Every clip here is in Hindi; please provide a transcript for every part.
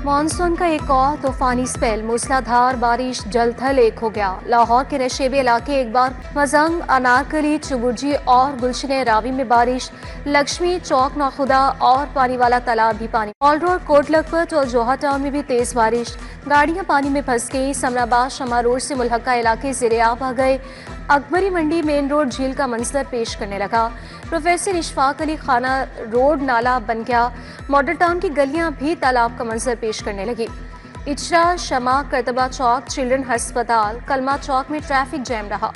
मानसून का एक और तूफानी स्पेल, मूसलाधार बारिश जलथल एक हो गया। लाहौर के नशेबी इलाके एक बार मजंग, अनारकली, चुबुर्जी और गुलशन रावी में बारिश। लक्ष्मी चौक, नाखुदा और पानी वाला तालाब भी पानी। ऑल रोड, कोट लखपत और जोहा टाउन में भी तेज बारिश। गाड़ियां पानी में फंस गई। समराबाद शमा रोड से मुल्हका इलाके ज़ेरे-आब आ गए। अकबरी मंडी मेन रोड झील का मंजर पेश करने लगा। प्रोफेसर इशफाक अली खाना रोड नाला बन गया। मॉडल टाउन की गलियां भी तालाब का मंजर पेश करने लगी। इचरा, शमा, करतबा चौक, चिल्ड्रन अस्पताल, कलमा चौक में ट्रैफिक जैम रहा।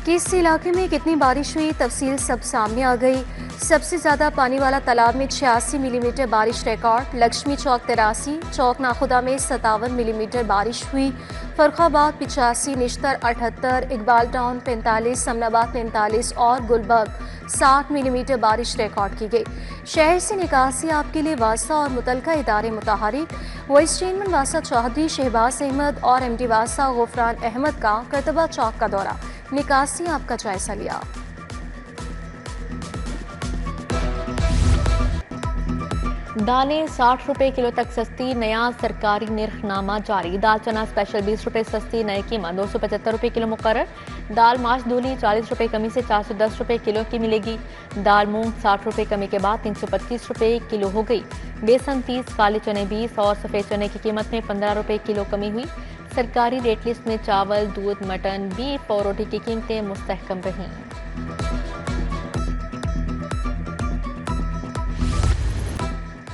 किस इलाके में कितनी बारिश हुई, तफसील सब सामने आ गई। सबसे ज्यादा पानी वाला तालाब में 86 मिलीमीटर बारिश रिकॉर्ड। लक्ष्मी चौक 83, चौक नाखुदा में 57 मिलीमीटर बारिश हुई। फर्रुखाबाद 85, निश्तर 78, इकबाल टाउन 45, समनाबाद 43 और गुलबर्ग 60 मिलीमीटर बारिश रिकॉर्ड की गई। शहर से निकासी आपके लिए वासा और मुतलका इदारे मुतहरिक। वाइस चेयरमैन वासा चौधरी शहबाज अहमद और MD वासा गुफरान अहमद का करतबा चौक का दौरा, निकासी आपका जायजा लिया। दालें 60 रुपए किलो तक सस्ती, नया सरकारी निर्खनामा जारी। दाल चना स्पेशल 20 रुपए सस्ती, नई कीमत 275 रुपए किलो मुकर्रर। दाल माश दूली 40 रुपए कमी से 410 रुपए किलो की मिलेगी। दाल मूंग 60 रुपए कमी के बाद 325 रुपए किलो हो गई। बेसन 30, काले चने 20 और सफेद चने की कीमत में 15 रुपए किलो कमी हुई। सरकारी रेट लिस्ट में चावल, दूध, मटन, बीफ और रोटी की कीमतें मुस्तहकम रहीं।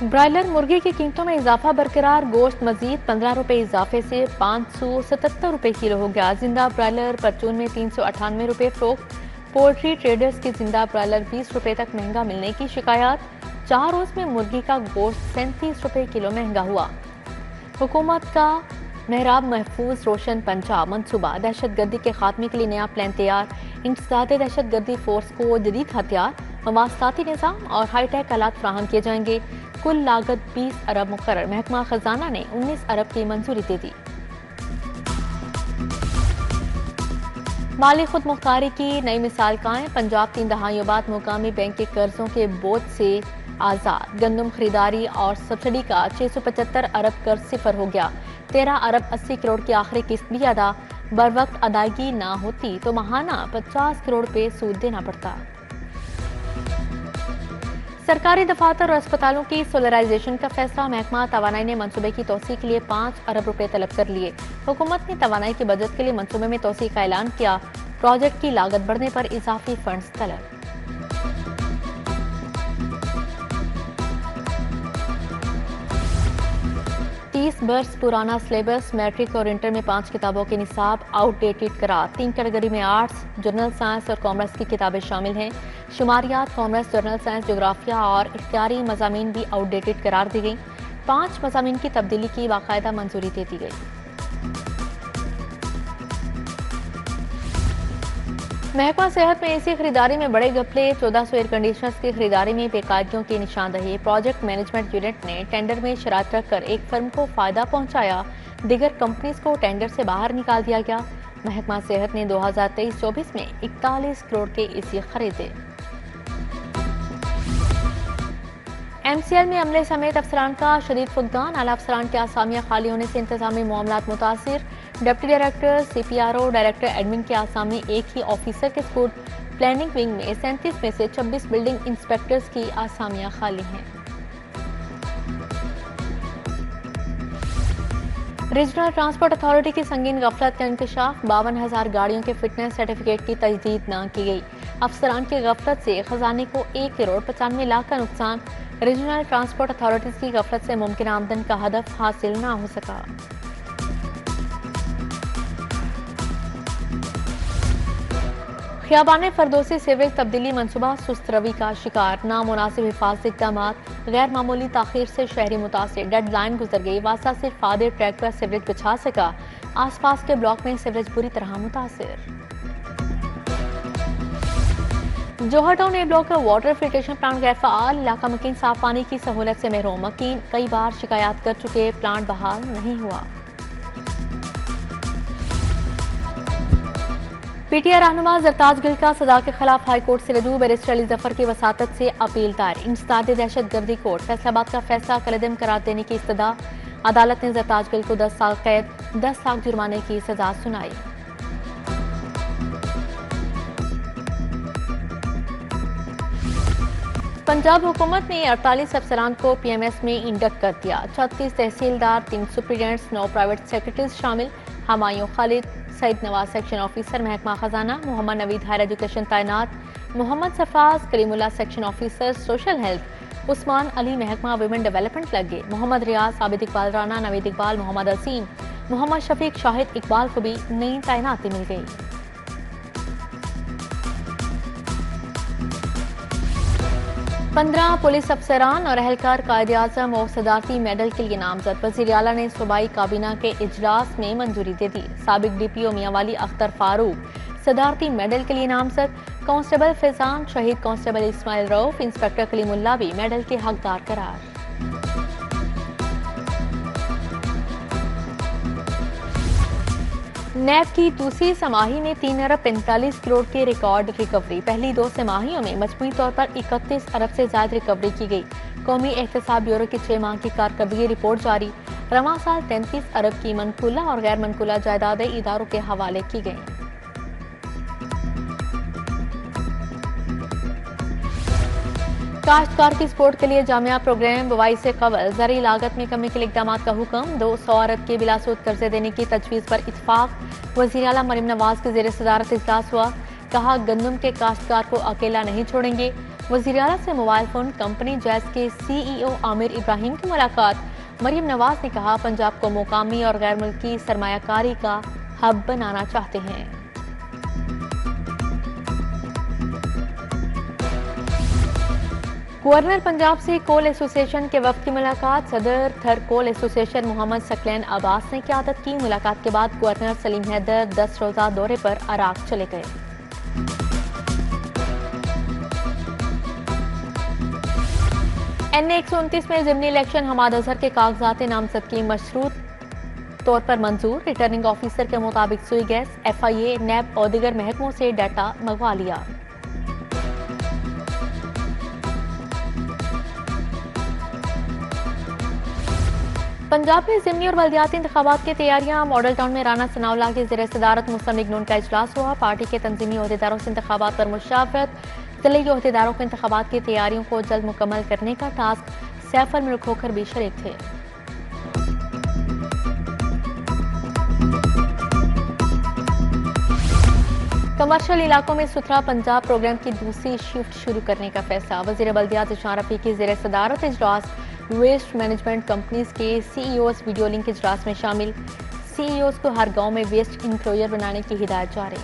ब्रायलर मुर्गे की कीमतों में इजाफा बरकरार। गोश्त मजीद 15 रुपए इजाफे से 577 रुपए किलो हो गया। जिंदा ब्रायलर परचून में 398 रुपए फरोख्त। पोल्ट्री ट्रेडर्स की जिंदा ब्रायलर 20 रुपए तक महंगा मिलने की शिकायत। 4 रोज में मुर्गी का गोश्त 37 रुपए किलो महंगा हुआ। हुकूमत का मेहराब महफूज रोशन पंजाब मंसूबा, दहशत गर्दी के खात्मे के लिए नया प्लान तैयार। इंसदादे दहशत गर्दी फोर्स को जदीद हथियार, मवासताती निज़ाम और हाईटेक आलात फ्राहम किए जाएंगे। कुल लागत 20 अरब मुकर्रर। महकमा खजाना ने 19 अरब की मंजूरी दे दी। माली खुद मुख्तारी की नई मिसाल कायम। पंजाब 3 दहाइयों बाद मुकामी बैंक के कर्जों के बोझ से आजाद। गंदम खरीदारी और सब्सिडी का 675 अरब कर्ज सिफर हो गया। 13 अरब 80 करोड़ की आखिरी किस्त भी अदा। बर वक्त अदायगी ना होती तो माहाना 50 करोड़ पे सूद देना पड़ता। सरकारी दफातर और अस्पतालों की सोलराइजेशन का फैसला। महकमा तवानाई ने मंसूबे की तोसी के लिए 5 अरब रुपए तलब कर लिए। हुकूमत ने तवानाई के बजट के लिए मंसूबे में तोसी का ऐलान किया। प्रोजेक्ट की लागत बढ़ने पर इजाफी फंड्स तलब। बरस पुराना सिलेबस। मैट्रिक और इंटर में 5 किताबों के निसाब आउटडेटेड करार। 3 कैटेगरी में आर्ट्स, जनरल साइंस और कॉमर्स की किताबें शामिल हैं। शुमारियात, कॉमर्स, जनरल साइंस, जोग्राफिया और इख्तियारी मज़ामीन भी आउटडेटेड करार दी गई। 5 मज़ामीन की तब्दीली की बाकायदा मंजूरी दे दी गई। महकमा सेहत में एसी खरीदारी में बड़े घपले। 1400 एयर कंडीशनर्स की खरीदारी में बेकायदगियों की निशानदही। प्रोजेक्ट मैनेजमेंट यूनिट ने टेंडर में शरारत रखकर एक फर्म को फायदा पहुंचाया। दीगर कंपनीज को टेंडर से बाहर निकाल दिया गया। महकमा सेहत ने 2023-24 में 41 करोड़ के एसी खरीदे। MCL में अमले समेत अफसरान का शदीद फुकदान। आला अफसरान के आसामियां खाली होने से इंतजामी मामलात मुतासिर। Deputy director, CPRO, director admin के आसामी एक ही ऑफिसर के स्कूल। प्लानिंग विंग में 37 में से 26 बिल्डिंग इंस्पेक्टर्स की आसामियां खाली हैं। रीजनल ट्रांसपोर्ट अथॉरिटी की संगीन गफलत का इंकशाफ। 52,000 गाड़ियों के फिटनेस सर्टिफिकेट की तजदीद न की गई। अफसरान की गफलत से खजाने को 1 करोड़ 95 लाख का नुकसान। रीजनल ट्रांसपोर्ट अथॉरिटीज की गफलत से मुमकिन आमदन का हदफ हासिल न हो सका। खियाबान फरदोसी सिविल तब्दीली मनसूबा सुस्त रवी का शिकार। नामुनासिब हिफाजती इक़दाम, गैर मामूली ताखीर से शहरी मुतासिर। डेडलाइन गुजर गई। वासा सिर्फ फादे ट्रैक पर सिवरेज बिछा सका। आसपास के ब्लॉक में सिवरेज बुरी तरह मुतासिर। जोहर टाउन ए ब्लॉक का वाटर फिल्ट्रेशन प्लांट गैर फाल। इलाका मकीन साफ पानी की सहूलत से महरूम। मकीन कई बार शिकायत कर चुके, प्लांट बहाल नहीं हुआ। पीटीआई रहनुमा जरताज गिल का सजा के खिलाफ हाई कोर्ट से रजू। बैरिस्टर अली जफर की वसातत से अपील दायर। इंसदाद दहशतगर्दी कोर्ट फैसलाबाद का फैसला कलदम करार देने की इस्तदा। अदालत ने जरताज गिल को 10 साल कैद 10 लाख जुर्माने की सजा सुनाई। पंजाब हुकूमत ने 48 अफसरान को पीएमएस में इंडक्ट कर दिया। 36 तहसीलदार, 3 सुप्रीडेंट्स, 9 प्राइवेट सेक्रेटरीज शामिल। हमायूं खालिद, सईद नवाज सेक्शन ऑफिसर महकमा खजाना, मोहम्मद नवीद हायर एजुकेशन तैनात, Mohammad Safaz Kaleemullah section officer social health, Usman Ali महकमा वुमेन डेवलपमेंट लगे। मोहम्मद रियाज, आबिद इकबाल राना, नवीद इकबाल, मोहम्मद असीम, मोहम्मद शफीक, शाहिद इकबाल को भी नई तैनाती मिल गई। 15 पुलिस अफसरान और अहलकार कायदे आजम और सदारती मेडल के लिए नामजद। वज़ीर आला ने सूबाई काबीना के इजलास में मंजूरी दे दी। साबिक डीपीओ मियांवाली अख्तर फारूक सदारती मेडल के लिए नामजद। कांस्टेबल फैजान, शहीद कांस्टेबल इस्माइल रऊफ, इंस्पेक्टर कलीमुल्ला भी मेडल के हकदार करार। नैब की दूसरी समाही में 3 अरब 45 करोड़ के रिकॉर्ड रिकवरी। पहली 2 तिमाहियों में मजमूई तौर पर 31 अरब से ज्यादा रिकवरी की गई। कौमी एहतसाब ब्यूरो की 6 माह की कारकर्दगी रिपोर्ट जारी। रवां साल 33 अरब की मनकूला और गैर मनकूला जायदादें इदारों के हवाले की गई। काश्तकार की सपोर्ट के लिए जामिया प्रोग्राम बुवाई से कबल ज़रूरी लागत में कमी के लिए इक़दाम का हुक्म। 200 अरब के बिलासूद कर्जे देने की तजवीज़ पर इत्फाक। वज़ीर आला मरीम नवाज के ज़ेर सदारत इजलास हुआ। कहा गंदम के काश्तकार को अकेला नहीं छोड़ेंगे। वज़ीर आला से मोबाइल फोन कंपनी जैस के CEO आमिर इब्राहिम की मुलाकात। मरीम नवाज ने कहा पंजाब को मुकामी और गैर मुल्की सरमायाकारी का हब बनाना चाहते हैं। गवर्नर पंजाब से कोल एसोसिएशन के वफ्द की मुलाकात। सदर थर कोल एसोसिएशन मोहम्मद सकलैन अब्बास ने क़यादत की। मुलाकात के बाद गवर्नर सलीम हैदर 10 रोज़ा दौरे पर अराक चले गए। NA 129 में ज़िमनी इलेक्शन हमाद अजहर के कागजात नामजदगी मशरूत तौर पर मंजूर। रिटर्निंग ऑफिसर के मुताबिक सुई गैस, FIA, नैब और दीगर महकमों से डाटा मंगवा लिया। पंजाब में ज़िमनी और बल्दियाती इंतखाबात की तैयारियां। मॉडल टाउन में राना सनाउल्लाह की ज़ेर सदारत मुस्लिम लीग नून का इजलास हुआ। पार्टी के तंजीमी ओहदेदारों से इंतखाबात पर मुशावरत। जिले के ओहदेदारों को इंतखाबात की तैयारियों को जल्द मुकम्मल करने का टास्क। सैफर मुल्क होकर भी शरीक थे। कमर्शियल इलाकों में सुथरा पंजाब प्रोग्राम की दूसरी शिफ्ट शुरू करने का फैसला। वज़ीर बल्दियात इशरार रफ़ी की ज़ेर सदारत इजलास। वेस्ट मैनेजमेंट कंपनीज के CEOs वीडियो लिंक इजलास में शामिल। CEOs को हर गांव में वेस्ट इंक्लोजर बनाने की हिदायत जारी।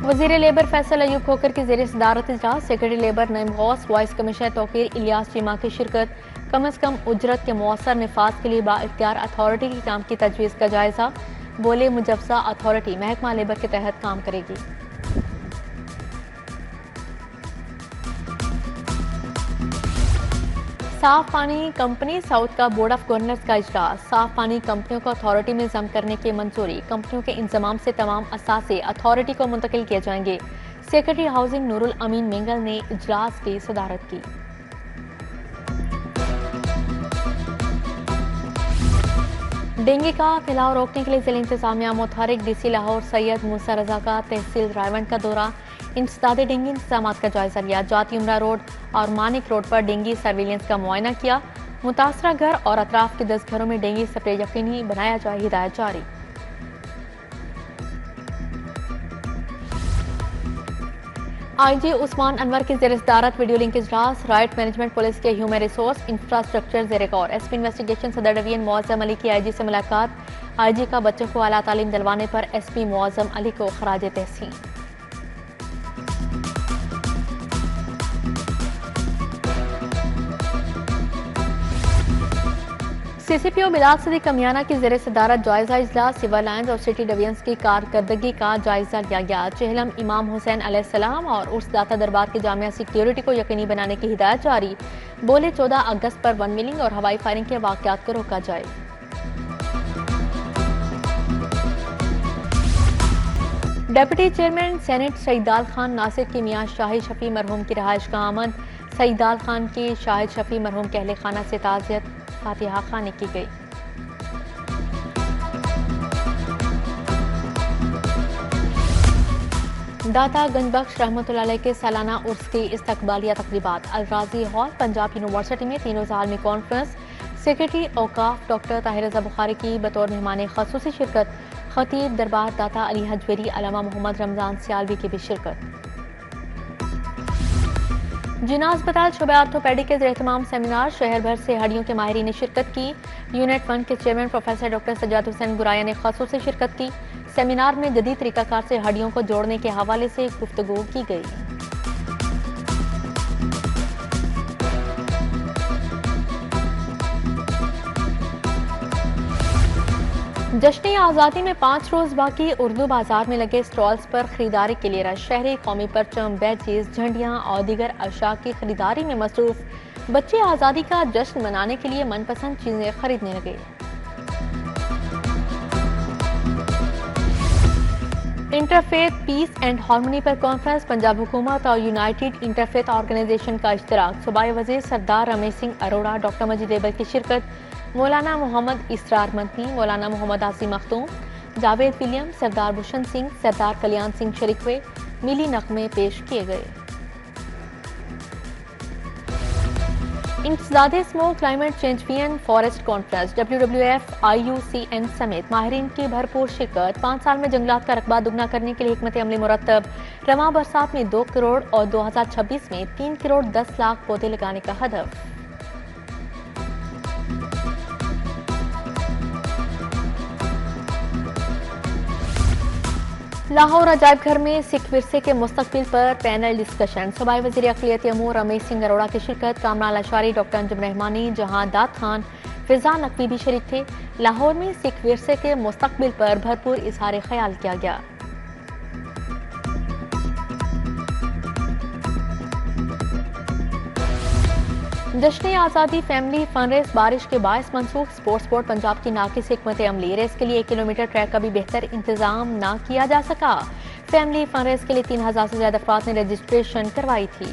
वज़ीर लेबर फैसल अयूब खोकर की ज़ेर सदारत इजलास। Secretary labour Naeem Ghaus, vice commissioner Tauqeer Ilyas Cheema की शिरकत। कम अज़ कम उजरत के मौसर निफाज के लिए बाइख्तियार अथॉरिटी के काम की तजवीज़ का जायजा। बोले मुजफ्फा अथॉरिटी महकमा लेबर के तहत काम करेगी। साफ पानी कंपनी साउथ का बोर्ड ऑफ गवर्नर्स का इजलास। साफ पानी कंपनियों को अथॉरिटी में जम करने की मंजूरी। कंपनियों के इंतजाम से तमाम असासे अथॉरिटी को मुंतकिल किए जाएंगे। सेक्रेटरी हाउसिंग नूरुल अमीन मेंगल ने इजलास की सदारत की। डेंगू का फैलाव रोकने के लिए जिला इंतजामिया मुतहरिक। DC लाहौर सैयद मूसा रजा का तहसील रायवंड का दौरा। इंसदादे डेंगू इंतजाम का जायजा लिया। जाती उमरा रोड और मानिक रोड पर डेंगू सर्विलेंस का मुआयना किया। मुतासरा घर और अतराफ के 10 घरों में डेंगू स्प्रे यकीनी बनाया जाए, हिदायत जारी। IG उस्मान अनवर की ज़ेर सदारत वीडियो लिंक इजलास। राइट मैनेजमेंट पुलिस के ह्यूमन रिसोर्स इंफ्रास्ट्रक्चर ज़ेर गौर। SP इन्वेस्टिगेशन सदर डिवीजन मुअज़्ज़म अली की IG से मुलाकात। IG का बच्चों को आला तालीम दिलवाने पर SP मुअज़्ज़म अली को खराज तहसीन। सीसीपीओ बिलाल सदीक कमियाना की ज़ेर सदारत जायजा इजलास सिविल लाइन्स और सिटी डिवीजन्स की कारकर्दगी का जायजा लिया गया। चेहलम इमाम हुसैन अलैहिस्सलाम और उर्स दाता दरबार की जामिया सिक्योरिटी को यकीनी बनाने की हिदायत जारी। बोले 14 अगस्त पर वन मिलिंग और हवाई फायरिंग के वाक़यात को रोका जाए। Deputy chairman senate Syedal Khan Nasir की मियां शाहिद शफी मरहूम की रहाइश का आमद। सईदाल खान की शाहिद शफी मरहूम के अहले खाना से ताज़ियत फातिहा खानी की गई। दाता गंजबख्श रहमतुल्लाह अलैह के सालाना उर्स की इस्तकबालिया तकरीबात। अलराजी हॉल पंजाब यूनिवर्सिटी में 3 रोज़ा आलमी कॉन्फ्रेंस। सेक्रेटरी औकाफ डॉक्टर ताहिर रज़ा बुखारी की बतौर मेहमान ख़ुसूसी शिरकत। खतीब दरबार दाता अली हजवेरी अलामा मोहम्मद रमजान सियालवी की भी शिरकत। जिना अस्पताल शोबे आर्थोपेडिक के एहतमाम सेमिनार। शहर भर से हड्डियों के माहिरीन ने शिरकत की। यूनिट 1 के chairman professor doctor Sajjad Hussain Guraya ने ख़ुसूसी शिरकत की। सेमिनार में जदीद तरीकाकार से हड्डियों को जोड़ने के हवाले से गुफ्तगू की गई। जश्न आज़ादी में 5 रोज बाकी। उर्दू बाजार में लगे स्टॉल्स पर खरीदारी के लिए रश। शहरी कौमी परचम, बैचेस, झंडियां और दीगर अशया की खरीदारी में मसरूफ। बच्चे आज़ादी का जश्न मनाने के लिए मनपसंद चीजें खरीदने लगे। इंटरफेथ पीस एंड हार्मनी पर कॉन्फ्रेंस। पंजाब हुकूमत और यूनाइटेड इंटरफेथ ऑर्गेनाइजेशन का इश्तराक। सूबाई वज़ीर सरदार रमेश सिंह अरोड़ा, डॉक्टर मजीद एबल की शिरकत। मौलाना मोहम्मद इसरार मदनी, मौलाना मोहम्मद आसिम मखदूम, जावेद विलियम, सरदार भूषण सिंह, सरदार कल्याण सिंह शरीक हुए। मिली नगमे पेश किए गए। इंसदादे स्मोक क्लाइमेट चेंज वीएन फॉरेस्ट कॉन्फ्रेंस। WWF IUCN समेत माहिरीन की भरपूर शिरकत। 5 साल में जंगलात का रकबा दुगना करने के लिए हिकमत अमली मुरतब। रमा बरसात में 2 करोड़ और 2026 में 3 करोड़ 10 लाख पौधे लगाने का हदफ। लाहौर अजायब घर में सिख विरसे के मुस्तकबिल पर पैनल डिस्कशन। सूबाई वज़ीर अक़लियती अमूर रमेश सिंह अरोड़ा की शिरकत। कामरान अशारी, डॉक्टर अंजुम रहमानी, जहां दाद खान, फिजा नकवी भी शरीक थे। लाहौर में सिख विरसे के मुस्तकबिल पर भरपूर इजहार ख्याल किया गया। जश्न आज़ादी फैमिली फन रेस बारिश के बायस मनसूख। स्पोर्ट्स बोर्ड पंजाब की नाकिस हिकमत अमली। रेस के लिए 1 किलोमीटर ट्रैक का भी बेहतर इंतजाम ना किया जा सका। फैमिली फन रेस के लिए 3000 से ज्यादा अफराद ने रजिस्ट्रेशन करवाई थी।